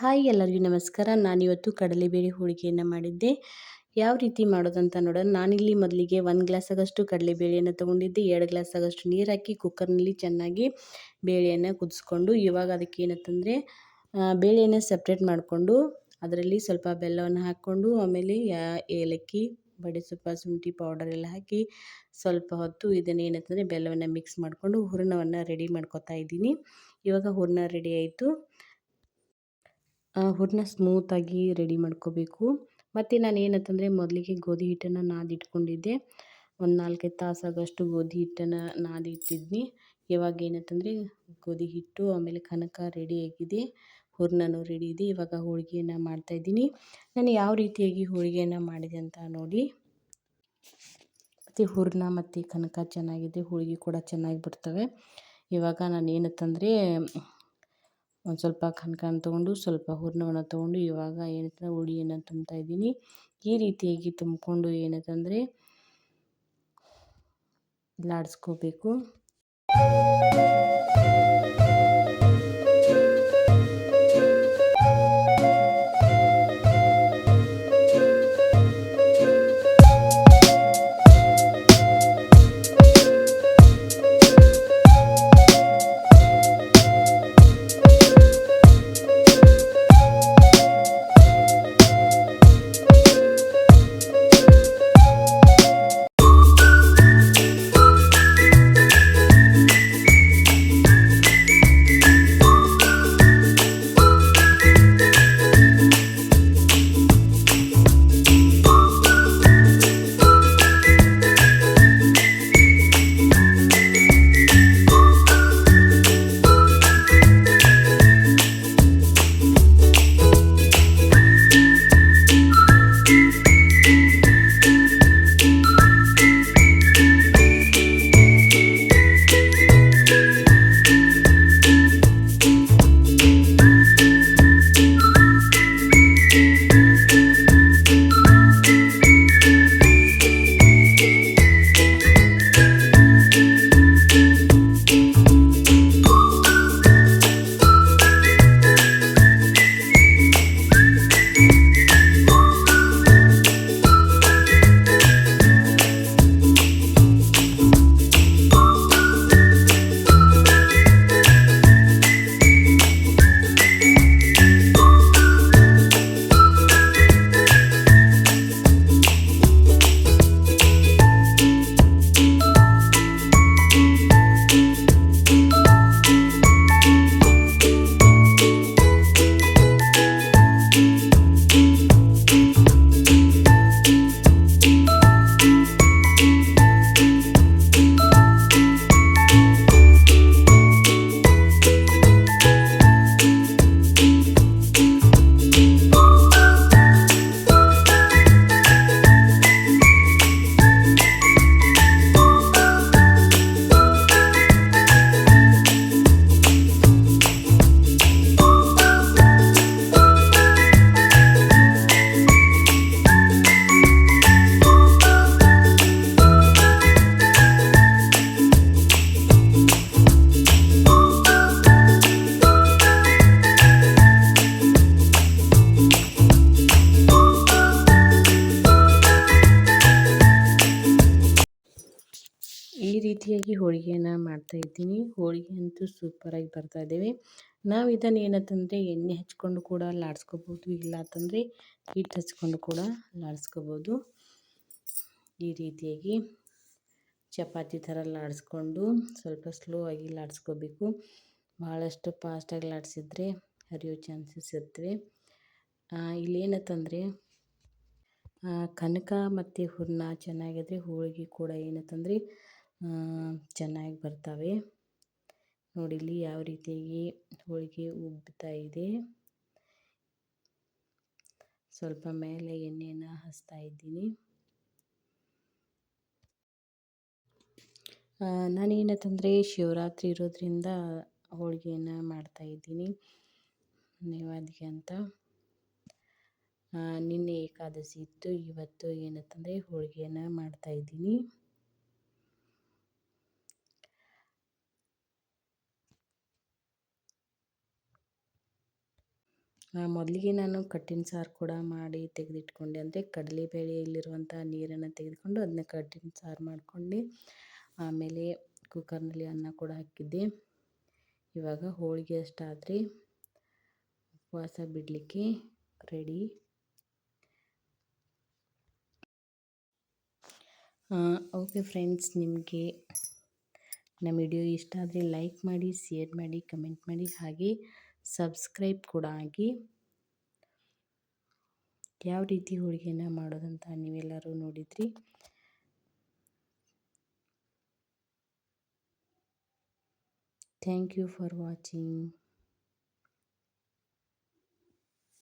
Hi ಎಲ್ಲರಿಗೂ ನಮಸ್ಕಾರ. ನಾನಿವತ್ತು ಕಡಲೆಬೇಳೆ ಹೋಳಿಗೆಯನ್ನು ಮಾಡಿದ್ದೆ. ಯಾವ ರೀತಿ ಮಾಡೋದಂತ ನೋಡೋಣ. ನಾನಿಲ್ಲಿ ಮೊದಲಿಗೆ 1 ಗ್ಲಾಸ್ ಆಗಷ್ಟು ಕಡಲೆಬೇಳೆಯನ್ನು ತೊಗೊಂಡಿದ್ದೆ. 2 ಗ್ಲಾಸ್ ಆಗಷ್ಟು ನೀರು ಹಾಕಿ ಕುಕ್ಕರ್ನಲ್ಲಿ ಚೆನ್ನಾಗಿ ಬೇಳೆಯನ್ನು ಕುದಿಸ್ಕೊಂಡು, ಇವಾಗ ಅದಕ್ಕೆ ಏನಂತಂದರೆ ಬೇಳೆಯನ್ನು ಸಪ್ರೇಟ್ ಮಾಡಿಕೊಂಡು ಅದರಲ್ಲಿ ಸ್ವಲ್ಪ ಬೆಲ್ಲವನ್ನು ಹಾಕ್ಕೊಂಡು, ಆಮೇಲೆ ಏಲಕ್ಕಿ, ಬಡಿಸೊಪ್ಪ, ಶುಂಠಿ ಪೌಡರ್ ಎಲ್ಲ ಹಾಕಿ ಸ್ವಲ್ಪ ಹೊತ್ತು ಇದನ್ನು ಏನಂತಂದರೆ ಬೆಲ್ಲವನ್ನು ಮಿಕ್ಸ್ ಮಾಡಿಕೊಂಡು ಹೂರಣವನ್ನು ರೆಡಿ ಮಾಡ್ಕೊತಾ ಇದ್ದೀನಿ. ಇವಾಗ ಹೂರಣ ರೆಡಿ ಆಯಿತು. ಹೂರಣ ಸ್ಮೂತಾಗಿ ರೆಡಿ ಮಾಡ್ಕೋಬೇಕು. ಮತ್ತು ನಾನು ಏನಂತಂದರೆ ಮೊದಲಿಗೆ ಗೋಧಿ ಹಿಟ್ಟನ್ನು ನಾದಿಟ್ಕೊಂಡಿದ್ದೆ. ಒಂದು 4-5 ತಾಸಾಗಷ್ಟು ಗೋಧಿ ಹಿಟ್ಟನ್ನು ನಾದಿಟ್ಟಿದ್ನಿ. ಇವಾಗ ಏನಂತಂದರೆ ಗೋಧಿ ಹಿಟ್ಟು ಆಮೇಲೆ ಕನಕ ರೆಡಿಯಾಗಿದೆ, ಹೂರಣನೂ ರೆಡಿ ಇದೆ. ಇವಾಗ ಹೋಳಿಗೆಯನ್ನು ಮಾಡ್ತಾಯಿದ್ದೀನಿ. ನಾನು ಯಾವ ರೀತಿಯಾಗಿ ಹೋಳಿಗೆಯನ್ನು ಮಾಡಿದೆ ಅಂತ ನೋಡಿ. ಮತ್ತು ಹೂರಣ ಮತ್ತು ಕನಕ ಚೆನ್ನಾಗಿದೆ, ಹೋಳಿಗೆ ಕೂಡ ಚೆನ್ನಾಗಿ ಬರ್ತವೆ. ಇವಾಗ ನಾನು ಏನಂತಂದರೆ ಒಂದು ಸ್ವಲ್ಪ ಕನಕನ ತೊಗೊಂಡು ಸ್ವಲ್ಪ ಹೂರಣವನ್ನು ತೊಗೊಂಡು ಇವಾಗ ಏನಂತಂದರೆ ಹುಳಿಯನ್ನು ತುಂಬ್ತಾ ಇದ್ದೀನಿ. ಈ ರೀತಿಯಾಗಿ ತುಂಬಿಕೊಂಡು ಏನಂತಂದರೆ ಲಾಡಿಸ್ಕೋಬೇಕು. ಈ ರೀತಿಯಾಗಿ ಹೋಳಿಗೆಯನ್ನು ಮಾಡ್ತಾಯಿದ್ದೀನಿ. ಹೋಳಿಗೆ ಅಂತೂ ಸೂಪರಾಗಿ ಬರ್ತಾಯಿದ್ದೇವೆ. ನಾವು ಇದನ್ನು ಏನಂತಂದರೆ ಎಣ್ಣೆ ಹಚ್ಕೊಂಡು ಕೂಡ ಲಾಡಿಸ್ಕೋಬೋದು, ಇಲ್ಲ ಅಂತಂದರೆ ಹಿಟ್ಟು ಹಚ್ಕೊಂಡು ಕೂಡ ಲಾಡಿಸ್ಕೋಬೋದು. ಈ ರೀತಿಯಾಗಿ ಚಪಾತಿ ಥರ ಲಾಡಿಸ್ಕೊಂಡು ಸ್ವಲ್ಪ ಸ್ಲೋ ಆಗಿ ಲಾಡಿಸ್ಕೋಬೇಕು. ಭಾಳಷ್ಟು ಫಾಸ್ಟಾಗಿ ಲಾಡಿಸಿದ್ರೆ ಹರಿಯೋ ಚಾನ್ಸಸ್ ಇರ್ತವೆ. ಇಲ್ಲೇನಂತಂದರೆ ಕನಕ ಮತ್ತು ಹೂರಣ ಚೆನ್ನಾಗಿದ್ರೆ ಹೋಳಿಗೆ ಕೂಡ ಏನಂತಂದರೆ ಚೆನ್ನಾಗಿ ಬರ್ತವೆ. ನೋಡಿ ಇಲ್ಲಿ ಯಾವ ರೀತಿಯಾಗಿ ಹೋಳಿಗೆ ಉಬ್ತಾ ಇದೆ. ಸ್ವಲ್ಪ ಮೇಲೆ ಎಣ್ಣೆಯನ್ನು ಹಚ್ತಾ ಇದ್ದೀನಿ. ನಾನೇನಂತಂದರೆ ಶಿವರಾತ್ರಿ ಇರೋದ್ರಿಂದ ಹೋಳಿಗೆಯನ್ನು ಮಾಡ್ತಾಯಿದ್ದೀನಿ ನೈವೇದ್ಯ ಅಂತ. ನಿನ್ನೆ ಏಕಾದಶಿ ಇತ್ತು, ಇವತ್ತು ಏನಂತಂದರೆ ಹೋಳಿಗೆಯನ್ನು ಮಾಡ್ತಾಯಿದ್ದೀನಿ. ಮೊದಲಿಗೆ ನಾನು ಕಟ್ಟಿನ ಸಾರು ಕೂಡ ಮಾಡಿ ತೆಗೆದಿಟ್ಕೊಂಡೆ. ಅಂದರೆ ಕಡಲೆಬೇಳೆಯಲ್ಲಿರುವಂಥ ನೀರನ್ನು ತೆಗೆದುಕೊಂಡು ಅದನ್ನ ಕಟ್ಟಿನ ಸಾರು ಮಾಡಿಕೊಂಡೆ. ಆಮೇಲೆ ಕುಕ್ಕರ್ನಲ್ಲಿ ಅನ್ನ ಕೂಡ ಹಾಕಿದ್ದೆ. ಇವಾಗ ಹೋಳಿಗೆ ಅಷ್ಟಾದರೆ ಉಪವಾಸ ಬಿಡಲಿಕ್ಕೆ ರೆಡಿ. ಓಕೆ ಫ್ರೆಂಡ್ಸ್, ನಿಮಗೆ ನಮ್ಮ ವಿಡಿಯೋ ಇಷ್ಟ ಆದರೆ ಲೈಕ್ ಮಾಡಿ, ಶೇರ್ ಮಾಡಿ, ಕಮೆಂಟ್ ಮಾಡಿ, ಹಾಗೆ ಸಬ್ಸ್ಕ್ರೈಬ್ ಕೂಡ ಆಗಿ. ಯಾವ ರೀತಿ ಹೋಳಿಗೆನ ಮಾಡೋದಂತ ನೀವೆಲ್ಲರೂ ನೋಡಿದ್ರಿ. Thank you for watching.